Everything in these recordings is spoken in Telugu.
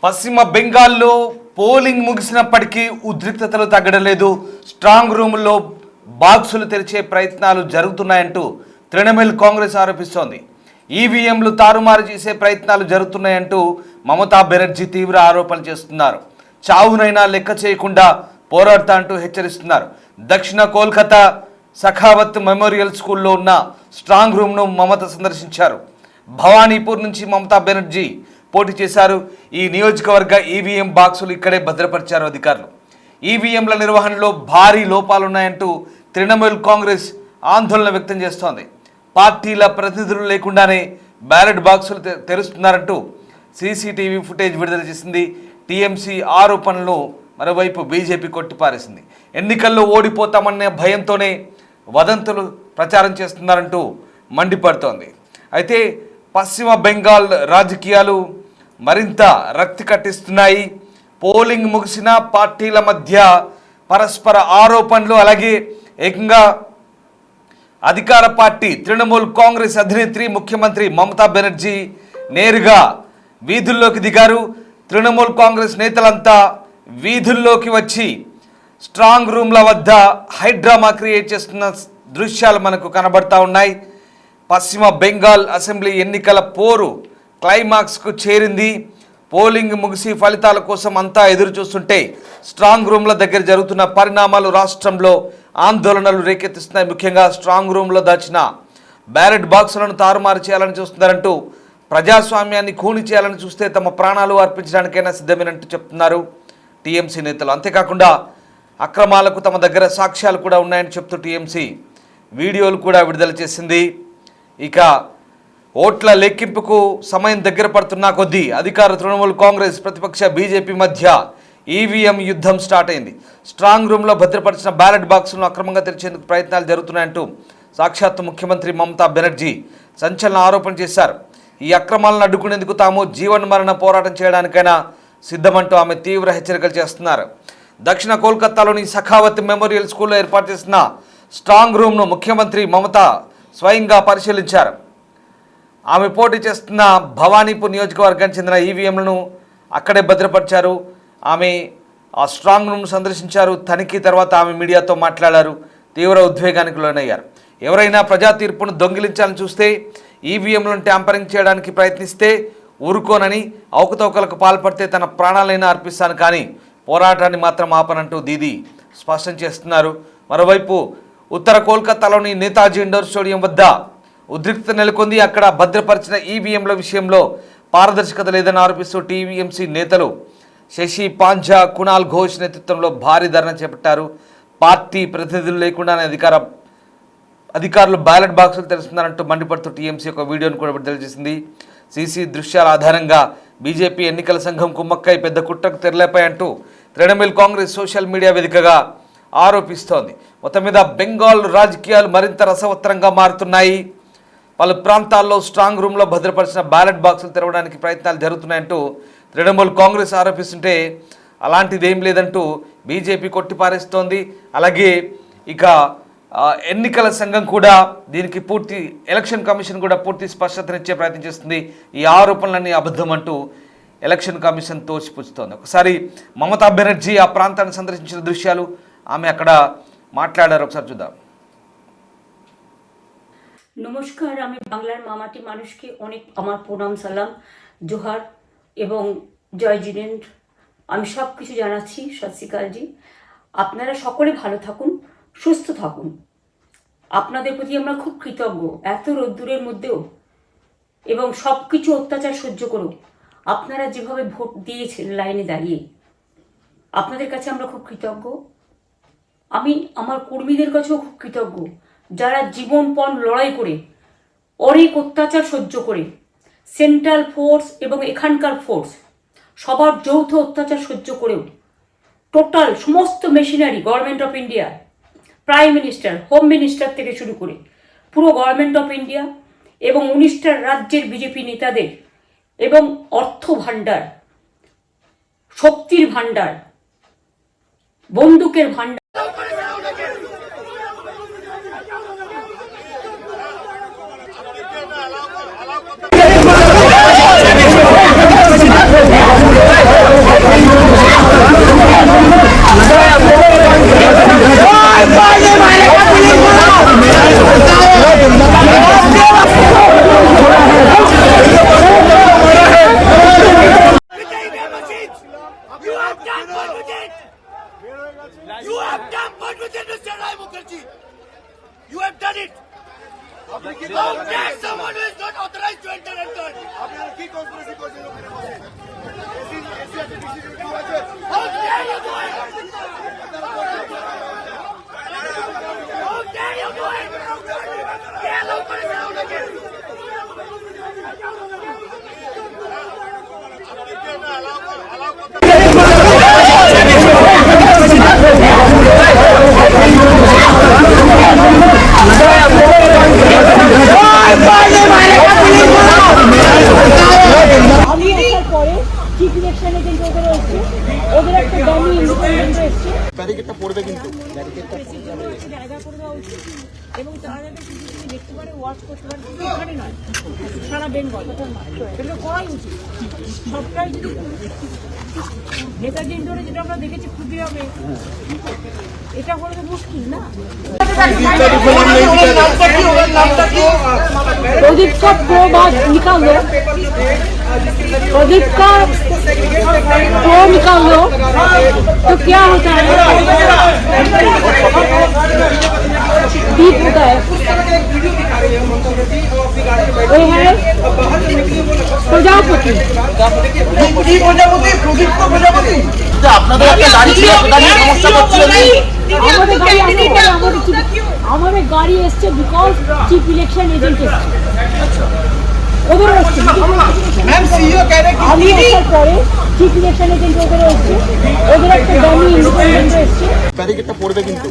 పశ్చిమ బెంగాల్లో పోలింగ్ ముగిసినప్పటికీ ఉద్రిక్తతలు తగ్గడం లేదు. స్ట్రాంగ్ రూముల్లో బాక్సులు తెరిచే ప్రయత్నాలు జరుగుతున్నాయంటూ తృణమూల్ కాంగ్రెస్ ఆరోపిస్తోంది. ఈవీఎంలు తారుమారు చేసే ప్రయత్నాలు జరుగుతున్నాయంటూ మమతా బెనర్జీ తీవ్ర ఆరోపణలు చేస్తున్నారు. చావునైనా లెక్క చేయకుండా పోరాడతా అంటూ హెచ్చరిస్తున్నారు. దక్షిణ కోల్కతా సఖావత్ మెమోరియల్ స్కూల్లో ఉన్న స్ట్రాంగ్ రూమ్ను మమత సందర్శించారు. భవానీపూర్ నుంచి మమతా బెనర్జీ పోటీ చేశారు. ఈ నియోజకవర్గ ఈవీఎం బాక్సులు ఇక్కడే భద్రపరిచారు అధికారులు. ఈవీఎంల నిర్వహణలో భారీ లోపాలున్నాయంటూ తృణమూల్ కాంగ్రెస్ ఆందోళన వ్యక్తం చేస్తోంది. పార్టీల ప్రతినిధులు లేకుండానే బ్యాలెట్ బాక్సులు తెరుస్తున్నారంటూ సీసీటీవీ ఫుటేజ్ విడుదల చేసింది. టీఎంసీ ఆరోపణలను మరోవైపు బీజేపీ కొట్టిపారేసింది. ఎన్నికల్లో ఓడిపోతామనే భయంతోనే వదంతులు ప్రచారం చేస్తున్నారంటూ మండిపడుతోంది. అయితే పశ్చిమ బెంగాల్ రాజకీయాలు మరింత రక్తి కట్టిస్తున్నాయి. పోలింగ్ ముగిసిన పార్టీల మధ్య పరస్పర ఆరోపణలు, అలాగే ఏకంగా అధికార పార్టీ తృణమూల్ కాంగ్రెస్ అధినేత్రి ముఖ్యమంత్రి మమతా బెనర్జీ నేరుగా వీధుల్లోకి దిగారు. తృణమూల్ కాంగ్రెస్ నేతలంతా వీధుల్లోకి వచ్చి స్ట్రాంగ్ రూమ్ల వద్ద హైడ్రామా క్రియేట్ చేస్తున్న దృశ్యాలు మనకు కనబడతా ఉన్నాయి. పశ్చిమ బెంగాల్ అసెంబ్లీ ఎన్నికల పోరు క్లైమాక్స్కు చేరింది. పోలింగ్ ముగిసి ఫలితాల కోసం అంతా ఎదురు చూస్తుంటే స్ట్రాంగ్ రూమ్ల దగ్గర జరుగుతున్న పరిణామాలు రాష్ట్రంలో ఆందోళనలు రేకెత్తిస్తున్నాయి. ముఖ్యంగా స్ట్రాంగ్ రూమ్లో దాచిన బ్యాలెట్ బాక్సులను తారుమారు చేయాలని చూస్తున్నారంటూ, ప్రజాస్వామ్యాన్ని ఖూని చేయాలని చూస్తే తమ ప్రాణాలు అర్పించడానికైనా సిద్ధమేనంటూ చెప్తున్నారు టీఎంసీ నేతలు. అంతేకాకుండా అక్రమాలకు తమ దగ్గర సాక్ష్యాలు కూడా ఉన్నాయని చెప్తూ టీఎంసీ వీడియోలు కూడా విడుదల చేసింది. ఇక ఓట్ల లెక్కింపుకు సమయం దగ్గర పడుతున్న కొద్దీ అధికార తృణమూల్ కాంగ్రెస్, ప్రతిపక్ష బీజేపీ మధ్య ఈవీఎం యుద్ధం స్టార్ట్ అయింది. స్ట్రాంగ్ రూమ్లో భద్రపరిచిన బ్యాలెట్ బాక్సులను అక్రమంగా తెరిచేందుకు ప్రయత్నాలు జరుగుతున్నాయంటూ సాక్షాత్తు ముఖ్యమంత్రి మమతా బెనర్జీ సంచలన ఆరోపణ చేశారు. ఈ అక్రమాలను అడ్డుకునేందుకు తాము జీవన్ మరణ పోరాటం చేయడానికైనా సిద్ధమంటూ ఆమె తీవ్ర హెచ్చరికలు చేస్తున్నారు. దక్షిణ కోల్కతాలోని సఖావత్ మెమోరియల్ స్కూల్లో ఏర్పాటు చేసిన స్ట్రాంగ్ రూమ్ను ముఖ్యమంత్రి మమతా స్వయంగా పరిశీలించారు. ఆమె పోటీ చేస్తున్న భవానీపూర్ నియోజకవర్గానికి చెందిన ఈవీఎంలను అక్కడే భద్రపరిచారు. ఆమె ఆ స్ట్రాంగ్ రూమ్ సందర్శించారు. తనిఖీ తర్వాత ఆమె మీడియాతో మాట్లాడారు. తీవ్ర ఉద్వేగానికి లోనయ్యారు. ఎవరైనా ప్రజా తీర్పును దొంగిలించాలని చూస్తే, ఈవీఎంలను ట్యాంపరింగ్ చేయడానికి ప్రయత్నిస్తే ఊరుకోనని, అవకతవకలకు పాల్పడితే తన ప్రాణాలైనా అర్పిస్తాను, కానీ పోరాటాన్ని మాత్రం ఆపనంటూ దీదీ స్పష్టం చేస్తున్నారు. మరోవైపు ఉత్తర కోల్కతాలోని నేతాజీ ఇండోర్ స్టేడియం వద్ద ఉద్రిక్తత నెలకొంది. అక్కడ భద్రపరిచిన ఈవీఎంల విషయంలో పారదర్శకత లేదని ఆరోపిస్తూ టీఎంసీ నేతలు శశి పాంజా, కునాల్ ఘోష్ నేతృత్వంలో భారీ ధర్నా చేపట్టారు. పార్టీ ప్రతినిధులు లేకుండానే అధికారులు బ్యాలెట్ బాక్సులు తెరుస్తున్నారంటూ మండిపడుతూ టీఎంసీ ఒక వీడియోను కూడా విడుదల చేసింది. సీసీ దృశ్యాల ఆధారంగా బీజేపీ ఎన్నికల సంఘం కుమ్మక్కై పెద్ద కుట్రకు తెరలేపాయంటూ తృణమూల్ కాంగ్రెస్ సోషల్ మీడియా వేదికగా ఆరోపిస్తోంది. మొత్తం మీద బెంగాల్ రాజకీయాలు మరింత రసవత్తరంగా మారుతున్నాయి. పలు ప్రాంతాల్లో స్ట్రాంగ్ రూమ్లో భద్రపరిచిన బ్యాలెట్ బాక్సులు తెరవడానికి ప్రయత్నాలు జరుగుతున్నాయంటూ తృణమూల్ కాంగ్రెస్ ఆరోపిస్తుంటే, అలాంటిది ఏం లేదంటూ బీజేపీ కొట్టిపారేస్తోంది. అలాగే ఇక ఎన్నికల సంఘం కూడా దీనికి ఎలక్షన్ కమిషన్ కూడా పూర్తి స్పష్టతనిచ్చే ప్రయత్నం చేస్తుంది. ఈ ఆరోపణలన్నీ అబద్ధం అంటూ ఎలక్షన్ కమిషన్ తోసిపుచ్చుతోంది. ఒకసారి మమతా బెనర్జీ ఆ ప్రాంతాన్ని సందర్శించిన దృశ్యాలు ఆమె అక్కడ మాట్లాడారు, ఒకసారి చూద్దాం. নমস্কার, আমি বাংলার মামাটি মানুষকে অনেক আমার প্রণাম, সালাম, জোহার এবং জয় জিনেন্দ্র আমি সব কিছু জানাচ্ছি। সত শ্রী আকাল জি, আপনারা সকলে ভালো থাকুন, সুস্থ থাকুন। আপনাদের প্রতি আমরা খুব কৃতজ্ঞ। এত রোদ্দুরের মধ্যেও এবং সব কিছু অত্যাচার সহ্য করো আপনারা যেভাবে ভোট দিয়েছেন লাইনে দাঁড়িয়ে, আপনাদের কাছে আমরা খুব কৃতজ্ঞ। আমি আমার কর্মীদের কাছেও খুব কৃতজ্ঞ, যারা জীবনপণ লড়াই করে অনেক অত্যাচার সহ্য করে সেন্ট্রাল ফোর্স এবং এখানকার ফোর্স সবার যৌথ অত্যাচার সহ্য করেও টোটাল সমস্ত machinery government of India, prime minister, home minister থেকে শুরু করে পুরো গভর্নমেন্ট অফ ইন্ডিয়া এবং 19টা রাজ্যের বিজেপি নেতাদের এবং অর্থ ভাণ্ডার, শক্তির ভাণ্ডার, বন্দুকের ভাণ্ডার করতে পারে এখানে নয়, সারা বেঙ্গল এগুলো করাই উচিত। সবটাই যদি নেতাজি ইন্ডোরে যেটা আমরা দেখেছি ক্ষুদিরামে, এটা হলে তো মুশকিল না। प्रदीप का प्रो बात निकाल लो, प्रदीप का प्रो निकाल लो तो क्या होता है? दीप होता है, वो है प्रजापति। हमारे गाड़ी एसছে বিকজ চিফ ইলেকশন এজেন্ট এসছে, ওদের এসছে ম্যাম সিইও কহ রে কি আমি আসার পরে চিফ ইলেকশন এজেন্ট ওদের এসছে, ওদের একটা ডামি ইন্ডিপেন্ডেন্ট এসছে। ব্যারিকেডটা পড়বে কিন্তু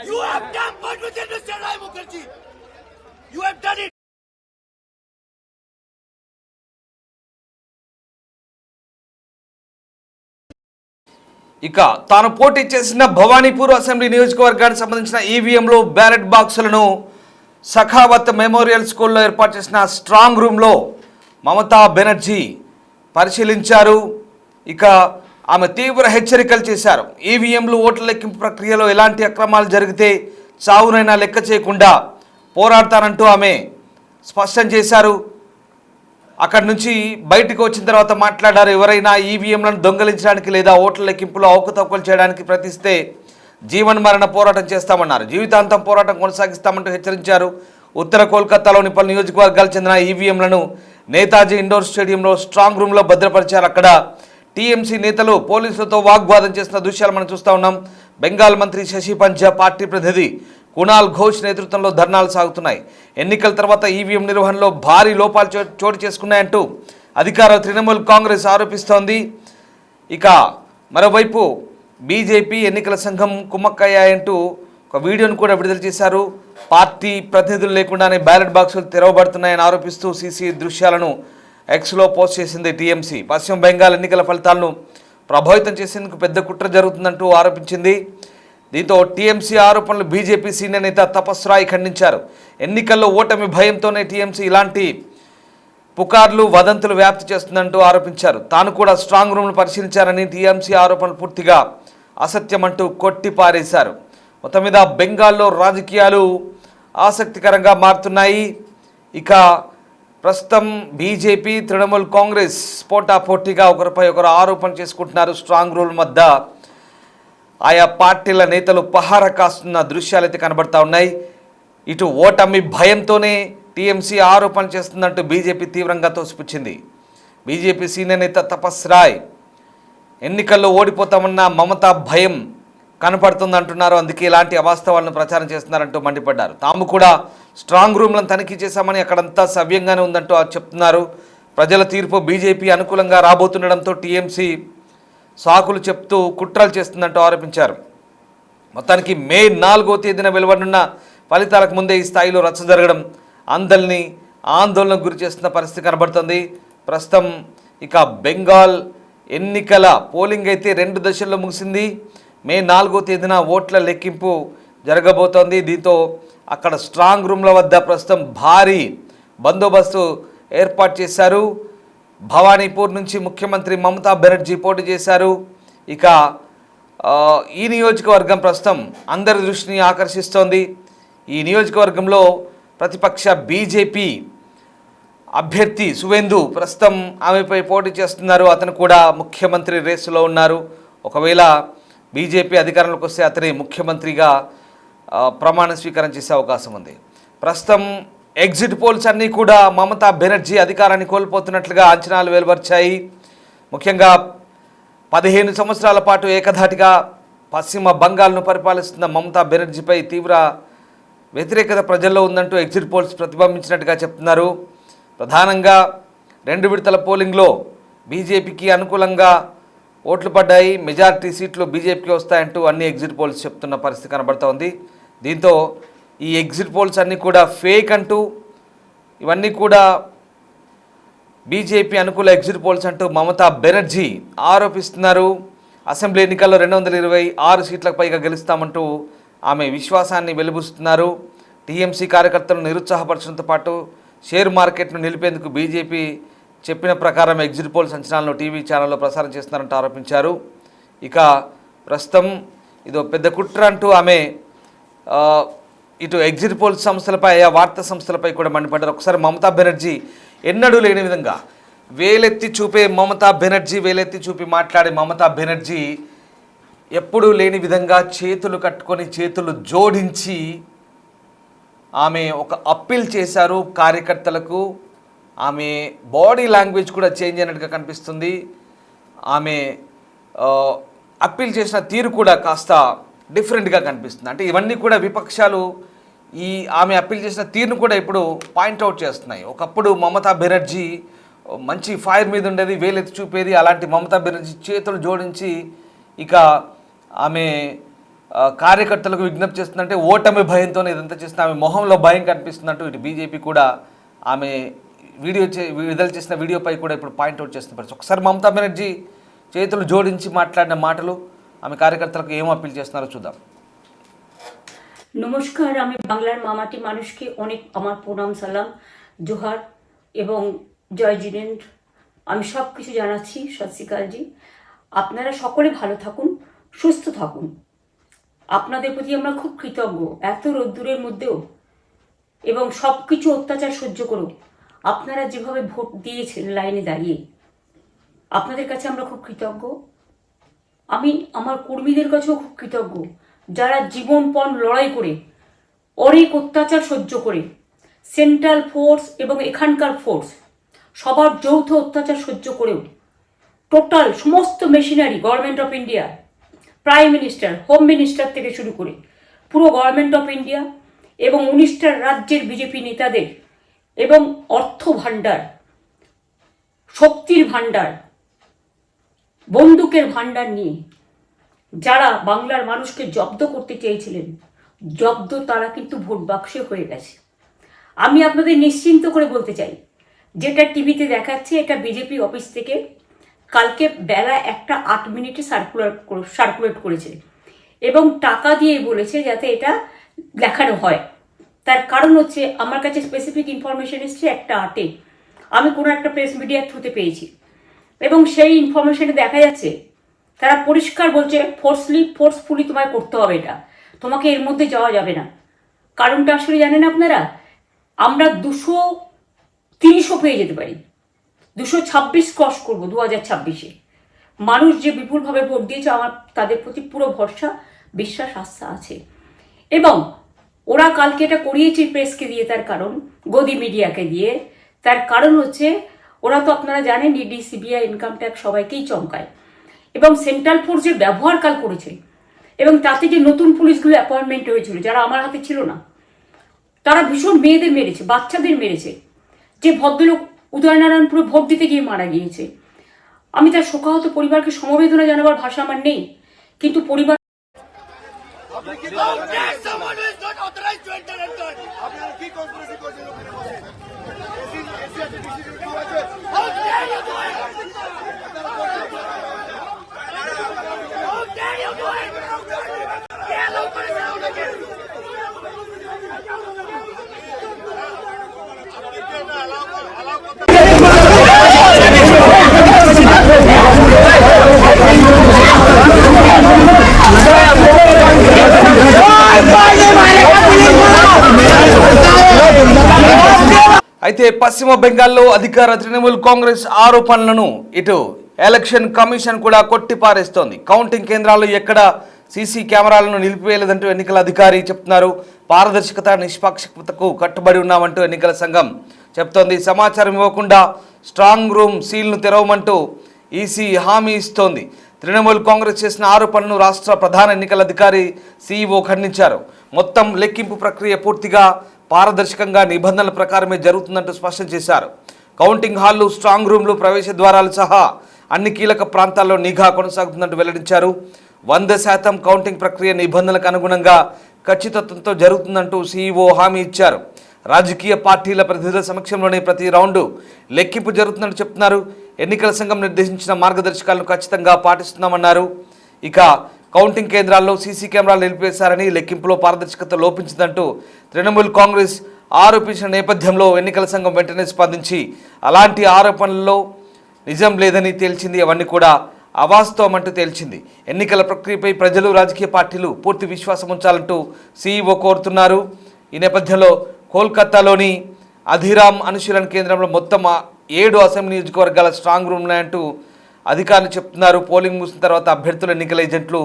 You have done what with Mr. Rai Mukherjee. You have done it. ఇక తాను పోటీ చేసిన భవానీపూర్ అసెంబ్లీ నియోజకవర్గానికి సంబంధించిన ఈవీఎంలో బ్యాలెట్ బాక్సులను సఖావత్ మెమోరియల్ స్కూల్లో ఏర్పాటు చేసిన స్ట్రాంగ్ రూమ్లో మమతా బెనర్జీ పరిశీలించారు. ఇక ఆమె తీవ్ర హెచ్చరికలు చేశారు. ఈవీఎంలు ఓట్ల లెక్కింపు ప్రక్రియలో ఎలాంటి అక్రమాలు జరిగితే చావునైనా లెక్క చేయకుండా పోరాడతానంటూ ఆమె స్పష్టం చేశారు. అక్కడి నుంచి బయటకు వచ్చిన తర్వాత మాట్లాడారు. ఎవరైనా ఈవీఎంలను దొంగలించడానికి లేదా ఓట్ల లెక్కింపులో అవకతవకలు చేయడానికి ప్రయత్నిస్తే జీవన్ మరణ పోరాటం చేస్తామన్నారు. జీవితాంతం పోరాటం కొనసాగిస్తామంటూ హెచ్చరించారు. ఉత్తర కోల్కతాలోని పలు నియోజకవర్గాలకు చెందిన ఈవీఎంలను నేతాజీ ఇండోర్ స్టేడియంలో స్ట్రాంగ్ రూమ్లో భద్రపరిచారు. అక్కడ టీఎంసీ నేతలు పోలీసులతో వాగ్వాదం చేసిన దృశ్యాలు మనం చూస్తూ ఉన్నాం. బెంగాల్ మంత్రి శశి పంజా, పార్టీ ప్రతినిధి కునాల్ ఘోష్ నేతృత్వంలో ధర్నాలు సాగుతున్నాయి. ఎన్నికల తర్వాత ఈవీఎం నిర్వహణలో భారీ లోపాలు చోటు చేసుకున్నాయంటూ అధికార తృణమూల్ కాంగ్రెస్ ఆరోపిస్తోంది. ఇక మరోవైపు బీజేపీ ఎన్నికల సంఘం కుమ్మక్కయ్యాయంటూ ఒక వీడియోను కూడా విడుదల చేశారు. పార్టీ ప్రతినిధులు లేకుండానే బ్యాలెట్ బాక్సులు తెరవబడుతున్నాయని ఆరోపిస్తూ సీసీ దృశ్యాలను ఎక్స్లో పోస్ట్ చేసింది టీఎంసీ. పశ్చిమ బెంగాల్ ఎన్నికల ఫలితాలను ప్రభావితం చేసేందుకు పెద్ద కుట్ర జరుగుతుందంటూ ఆరోపించింది. దీంతో టీఎంసీ ఆరోపణలు బీజేపీ సీనియర్ నేత తపస్ రాయ్ ఖండించారు. ఎన్నికల్లో ఓటమి భయంతోనే టీఎంసీ ఇలాంటి పుకార్లు వదంతులు వ్యాప్తి చేస్తుందంటూ ఆరోపించారు. తాను కూడా స్ట్రాంగ్ రూమ్ను పరిశీలించారని, టీఎంసీ ఆరోపణలు పూర్తిగా అసత్యమంటూ కొట్టిపారేశారు. మొత్తం మీద బెంగాల్లో రాజకీయాలు ఆసక్తికరంగా మారుతున్నాయి. ఇక ప్రస్తుతం బీజేపీ తృణమూల్ కాంగ్రెస్ పోటాపోటీగా ఒకరిపై ఒకరు ఆరోపణ చేసుకుంటున్నారు. స్ట్రాంగ్ రూమ్ వద్ద ఆయా పార్టీల నేతలు పహారా కాస్తున్న దృశ్యాలు అయితే కనబడతా ఉన్నాయి. ఇటు ఓటమి భయంతోనే టీఎంసీ ఆరోపణ చేస్తుందంటూ బీజేపీ తీవ్రంగా తోసిపుచ్చింది. బీజేపీ సీనియర్ నేత తపస్ రాయ్ ఎన్నికల్లో ఓడిపోతామన్న మమతా భయం కనపడుతుందంటున్నారు. అందుకే ఇలాంటి అవాస్తవాలను ప్రచారం చేస్తున్నారంటూ మండిపడ్డారు. తాము కూడా స్ట్రాంగ్ రూమ్లను తనిఖీ చేశామని, అక్కడంతా సవ్యంగానే ఉందంటూ చెప్తున్నారు. ప్రజల తీర్పు బీజేపీ అనుకూలంగా రాబోతుండడంతో టీఎంసీ సాకులు చెప్తూ కుట్రలు చేస్తుందంటూ ఆరోపించారు. మొత్తానికి మే 4వ తేదీన వెలువడనున్న ఫలితాలకు ముందే ఈ స్థాయిలో రచ్చ జరగడం అందరినీ ఆందోళనకు గురి చేస్తున్న పరిస్థితి కనబడుతుంది. ప్రస్తుతం ఇక బెంగాల్ ఎన్నికల పోలింగ్ అయితే 2 దశల్లో ముగిసింది. మే 4వ తేదీన ఓట్ల లెక్కింపు జరగబోతోంది. దీంతో అక్కడ స్ట్రాంగ్ రూమ్ల వద్ద ప్రస్తుతం భారీ బందోబస్తు ఏర్పాటు చేశారు. భవానీపూర్ నుంచి ముఖ్యమంత్రి మమతా బెనర్జీ పోటీ చేశారు. ఇక ఈ నియోజకవర్గం ప్రస్తుతం అందరి దృష్టిని ఆకర్షిస్తోంది. ఈ నియోజకవర్గంలో ప్రతిపక్ష బీజేపీ అభ్యర్థి సువేందు ప్రస్తుతం ఆమెపై పోటీ చేస్తున్నారు. అతను కూడా ముఖ్యమంత్రి రేసులో ఉన్నారు. ఒకవేళ బీజేపీ అధికారంలోకి వస్తే అతని ముఖ్యమంత్రిగా ప్రమాణ స్వీకారం చేసే అవకాశం ఉంది. ప్రస్తుతం ఎగ్జిట్ పోల్స్ అన్నీ కూడా మమతా బెనర్జీ అధికారాన్ని కోల్పోతున్నట్లుగా అంచనాలు వెలువరిచాయి. ముఖ్యంగా 15 సంవత్సరాల పాటు ఏకధాటిగా పశ్చిమ బంగాల్ను పరిపాలిస్తున్న మమతా బెనర్జీపై తీవ్ర వ్యతిరేకత ప్రజల్లో ఉందంటూ ఎగ్జిట్ పోల్స్ ప్రతిబింబించినట్టుగా చెప్తున్నారు. ప్రధానంగా 2 విడతల పోలింగ్లో బీజేపీకి అనుకూలంగా ఓట్లు పడ్డాయి. మెజారిటీ సీట్లు బీజేపీకి వస్తాయంటూ అన్ని ఎగ్జిట్ పోల్స్ చెప్తున్న పరిస్థితి కనబడుతోంది. దీంతో ఈ ఎగ్జిట్ పోల్స్ అన్నీ కూడా ఫేక్ అంటూ, ఇవన్నీ కూడా బీజేపీ అనుకూల ఎగ్జిట్ పోల్స్ అంటూ మమతా బెనర్జీ ఆరోపిస్తున్నారు. అసెంబ్లీ ఎన్నికల్లో 226 సీట్లకు పైగా గెలుస్తామంటూ ఆమె విశ్వాసాన్ని వెలుబుస్తున్నారు. టీఎంసీ కార్యకర్తలను నిరుత్సాహపరచడంతో పాటు షేర్ మార్కెట్ను నిలిపేందుకు బీజేపీ చెప్పిన ప్రకారం ఎగ్జిట్ పోల్స్ అంచనాలను టీవీ ఛానల్లో ప్రసారం చేస్తున్నారంటూ ఆరోపించారు. ఇక ప్రస్తుతం ఇదో పెద్ద కుట్ర అంటూ ఆమె ఇటు ఎగ్జిట్ పోల్స్ సంస్థలపై వార్తా సంస్థలపై కూడా మండిపడ్డారు. ఒకసారి మమతా బెనర్జీ ఎన్నడూ లేని విధంగా వేలెత్తి చూపే మమతా బెనర్జీ, వేలెత్తి చూపి మాట్లాడే మమతా బెనర్జీ ఎప్పుడూ లేని విధంగా చేతులు కట్టుకొని చేతులు జోడించి ఆమె ఒక అప్పీల్ చేశారు కార్యకర్తలకు. ఆమె బాడీ లాంగ్వేజ్ కూడా చేంజ్ అయినట్టుగా కనిపిస్తుంది. ఆమె అప్పీల్ చేసిన తీరు కూడా కాస్త డిఫరెంట్గా కనిపిస్తుంది. అంటే ఇవన్నీ కూడా విపక్షాలు ఈ ఆమె అప్పీల్ చేసిన తీరును కూడా ఇప్పుడు పాయింట్అవుట్ చేస్తున్నాయి. ఒకప్పుడు మమతా బెనర్జీ మంచి ఫైర్ మీద ఉండేది, వేలెత్తి చూపేది. అలాంటి మమతా బెనర్జీ చేతులు జోడించి ఇక ఆమె కార్యకర్తలకు విజ్ఞప్తి చేస్తుందంటే ఓటమి భయంతోనే ఇదంతా చేస్తున్న ఆమె మొహంలో భయం కనిపిస్తుందంటూ ఇటు బీజేపీ కూడా ఆమె విడుదల చేసిన వీడియోపై కూడా ఇప్పుడు పాయింట్అవుట్ చేస్తున్న పరిస్థితి. ఒకసారి మమతా బెనర్జీ చేతులు జోడించి మాట్లాడిన మాటలు ఆమె కార్యకర్తలకు ఏం అప్పీల్ చేస్తున్నారో చూద్దాం. নমস্কার, আমি বাংলার মামাটি মানুষকে অনেক আমার প্রণাম, সালাম, জোহার এবং জয় জিনেন্দ্র আমি সব কিছু জানাচ্ছি। সত শ্রী আকাল জি। আপনারা সকলে ভালো থাকুন, সুস্থ থাকুন। আপনাদের প্রতি আমরা খুব কৃতজ্ঞ। এত রোদ্দুরের মধ্যেও এবং সব কিছু অত্যাচার সহ্য করেও আপনারা যেভাবে ভোট দিয়েছেন লাইনে দাঁড়িয়ে, আপনাদের কাছে আমরা খুব কৃতজ্ঞ। আমি আমার কর্মীদের কাছেও খুব কৃতজ্ঞ, যারা জীবনপণ লড়াই করে অনেক অত্যাচার সহ্য করে সেন্ট্রাল ফোর্স এবং এখানকার ফোর্স সবার যৌথ অত্যাচার সহ্য করেও টোটাল সমস্ত machinery government of India, prime minister, home minister থেকে শুরু করে পুরো গভর্নমেন্ট অফ ইন্ডিয়া এবং 19টা রাজ্যের বিজেপি নেতাদের এবং অর্থ ভাণ্ডার, শক্তির ভাণ্ডার, বন্দুকের ভাণ্ডার নিয়ে যারা বাংলার মানুষকে জব্দ করতে চেয়েছিলেন, জব্দ তারা কিন্তু ভোট বাক্সে হয়ে গেছে। আমি আপনাদের নিশ্চিন্ত করে বলতে চাই, যেটা টিভিতে দেখাচ্ছে এটা বিজেপি অফিস থেকে কালকে বেলা 1:08 সার্কুলেট করেছে এবং টাকা দিয়ে বলেছে যাতে এটা দেখানো হয়। তার কারণ হচ্ছে আমার কাছে স্পেসিফিক ইনফরমেশন এসছে 1:08 আমি কোনো একটা প্রেস মিডিয়ার থ্রুতে পেয়েছি এবং সেই ইনফরমেশনে দেখা যাচ্ছে তারা পরিষ্কার বলছে ফোর্সফুলি তোমায় করতে হবে, এটা তোমাকে এর মধ্যে যাওয়া যাবে না। কারণটা আসলে জানেন আপনারা, আমরা 230ও পেয়ে যেতে পারি, 226 ক্রস করবো 2026-এ। মানুষ যে বিপুলভাবে ভোট দিয়েছে আমার তাদের প্রতি পুরো ভরসা, বিশ্বাস, আস্থা আছে। এবং ওরা কালকে এটা করিয়েছে প্রেসকে দিয়ে, তার কারণ গদি মিডিয়াকে দিয়ে, তার কারণ হচ্ছে ওরা তো আপনারা জানেন ইডি, সিবিআই, ইনকাম ট্যাক্স সবাইকেই চমকায় এবং সেন্ট্রাল ফোর্স যে ব্যবহার কাল করেছে এবং তাতে যে নতুন পুলিশগুলো অ্যাপয়েন্টমেন্ট হয়েছিল যারা আমার হাতে ছিল না, তারা ভীষণ মেয়েদের মেরেছে, বাচ্চাদের মেরেছে। যে ভদ্রলোক উদয়নারায়ণপুরে ভোট দিতে গিয়ে মারা গিয়েছে, আমি তার শোকাহত পরিবারকে সমবেদনা জানাবার ভাষা আমার নেই, কিন্তু পরিবার How dare someone who is not authorized to enter and turn? How dare you do it? How dare you do it? Get out of here, out of here. అయితే పశ్చిమ బెంగాల్లో అధికార తృణమూల్ కాంగ్రెస్ ఆరోపణలను ఇటు ఎలక్షన్ కమిషన్ కూడా కొట్టిపారేస్తోంది. కౌంటింగ్ కేంద్రాల్లో ఎక్కడ సీసీ కెమెరాలను నిలిపివేయలేదంటూ ఎన్నికల అధికారి చెప్తున్నారు. పారదర్శకత, నిష్పాక్షికతకు కట్టుబడి ఉన్నామంటూ ఎన్నికల సంఘం చెప్తోంది. సమాచారం ఇవ్వకుండా స్ట్రాంగ్ రూమ్ సీల్ను తెరవమంటూ ఈసీ హామీ ఇస్తోంది. తృణమూల్ కాంగ్రెస్ చేసిన ఆరోపణలను రాష్ట్ర ప్రధాన ఎన్నికల అధికారి సిఇఓ ఖండించారు. మొత్తం లెక్కింపు ప్రక్రియ పూర్తిగా పారదర్శకంగా నిబంధనల ప్రకారమే జరుగుతుందంటూ స్పష్టం చేశారు. కౌంటింగ్ హాళ్లు, స్ట్రాంగ్ రూమ్లు, ప్రవేశ ద్వారాలు సహా అన్ని కీలక ప్రాంతాల్లో నిఘా కొనసాగుతుందంటూ వెల్లడించారు. 100% కౌంటింగ్ ప్రక్రియ నిబంధనలకు అనుగుణంగా ఖచ్చితత్వంతో జరుగుతుందంటూ సిఇఓ హామీ ఇచ్చారు. రాజకీయ పార్టీల ప్రతినిధుల సమక్షంలోనే ప్రతి రౌండ్ లెక్కింపు జరుగుతుందని చెప్తున్నారు. ఎన్నికల సంఘం నిర్దేశించిన మార్గదర్శకాలను ఖచ్చితంగా పాటిస్తున్నామన్నారు. ఇక కౌంటింగ్ కేంద్రాల్లో సీసీ కెమెరాలు నిలిపివేశారని, లెక్కింపులో పారదర్శకత లోపించిందంటూ తృణమూల్ కాంగ్రెస్ ఆరోపించిన నేపథ్యంలో ఎన్నికల సంఘం వెంటనే స్పందించి అలాంటి ఆరోపణల్లో నిజం లేదని తేల్చింది. అవన్నీ కూడా అవాస్తవమంటూ తేల్చింది. ఎన్నికల ప్రక్రియపై ప్రజలు, రాజకీయ పార్టీలు పూర్తి విశ్వాసం ఉంచాలంటూ సీఈఓ కోరుతున్నారు. ఈ నేపథ్యంలో కోల్కతాలోని అధిరామ్ అనుశీలన కేంద్రంలో మొత్తం 7 అసెంబ్లీ నియోజకవర్గాల స్ట్రాంగ్ రూమ్ ఉన్నాయంటూ అధికారులు చెప్తున్నారు. పోలింగ్ ముగిసిన తర్వాత అభ్యర్థుల ఎన్నికల ఏజెంట్లు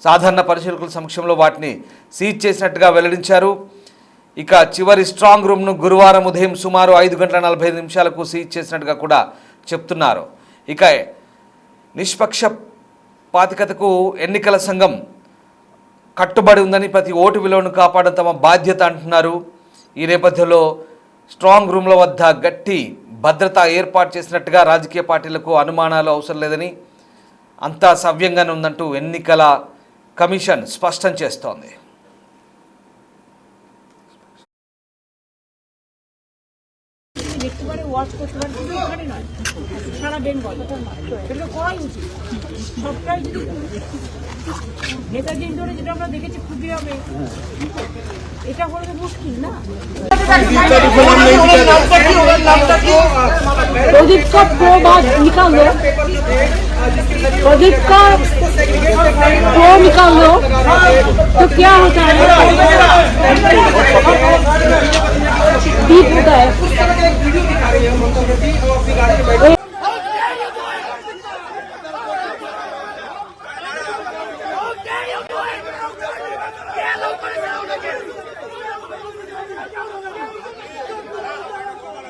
సాధారణ పరిశీలకుల సమక్షంలో వాటిని సీజ్ చేసినట్టుగా వెల్లడించారు. ఇక చివరి స్ట్రాంగ్ రూమ్ను గురువారం ఉదయం సుమారు 5:45 నిమిషాలకు సీజ్ చేసినట్టుగా కూడా చెప్తున్నారు. ఇక నిష్పక్షపాతికతకు ఎన్నికల సంఘం కట్టుబడి ఉందని, ప్రతి ఓటు విలువను కాపాడడం తమ బాధ్యత అంటున్నారు. ఈ నేపథ్యంలో స్ట్రాంగ్ రూమ్ల వద్ద గట్టి భద్రత ఏర్పాటు చేసినట్టుగా రాజకీయ పార్టీలకు అనుమానాలు అవసరం లేదని, అంతా సవ్యంగానే ఉందంటూ ఎన్నికల కమిషన్ స్పష్టం చేస్తోంది. দেখতে পারে, ওয়াচ করতে পারে, শুধু ওখানে নয়, সারা বেঙ্গল সেগুলো করাই উচিত। সবটাই যদি নেতাজি ইন্দোরে যেটা আমরা দেখেছি ক্ষুদিরামে, এটা হলে তো মুশকিল না। प्रदीप का प्रो बाद निकाल लो, प्रदीप का प्रो निकाल लो तो क्या होता है, दीप होता है।